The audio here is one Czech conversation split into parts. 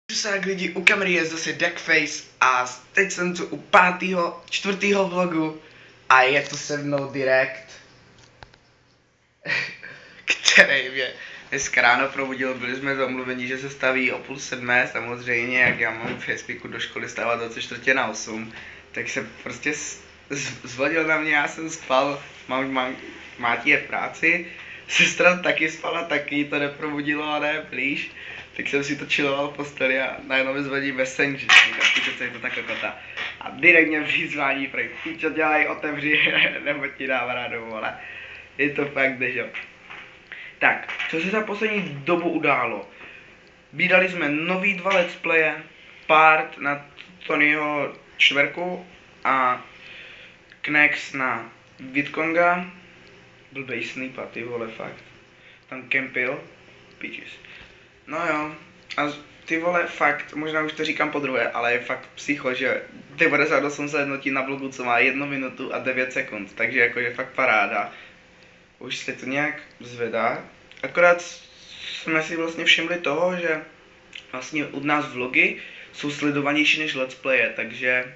Tak lidi, u kamery je zase Duckface a teď jsem tu u čtvrtého vlogu a je tu se mnou Direkt, který mě dneska ráno probudil. Byli jsme domluveni, že se staví o 6:30, samozřejmě, jak já mám v Facebooku do školy stávat 7:45, tak se prostě zvodil na mě, já jsem spal, Máti je v práci, sestra taky spala, taky to neprobudilo a ne blíž. Tak jsem si to chilloval v posteli a najednou mi zvoní Messenger, co je to tak kota. A Direkt mě přizvání, prej, co dělaj, otevři, nebo ti dává rádu, vole. Je to fakt dežo. Tak, co se za poslední dobu událo? Vydali jsme nový 2 let's playe, part na Tonyho čtverku a Knex na Witkonga. Blbej snipa, ty vole, fakt. Tam kempil, pitches. No jo, a ty vole, fakt, možná už to říkám podruhé, ale je fakt psycho, že 98 zhlédnutí na vlogu, co má 1 minutu a 9 sekund, takže jakože fakt paráda. Už se to nějak zvedá, akorát jsme si vlastně všimli toho, že vlastně u nás vlogy jsou sledovanější než let's playe, takže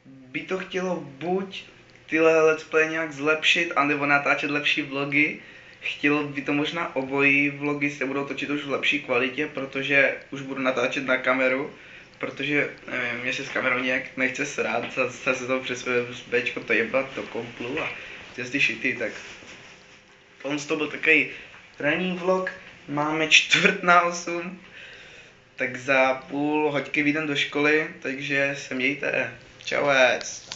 by to chtělo buď tyhle let's play nějak zlepšit, anebo natáčet lepší vlogy. Chtělo by to možná obojí, vlogy se budou točit už v lepší kvalitě, protože už budu natáčet na kameru, protože nevím, mě se s kamerou nějak nechce srát, zase to přes Bčko to jebat do komplu a ty šity, tak to byl takový ranní vlog, máme 7:45, tak za půl hoďky vyjdem do školy, takže se mějte, čauec.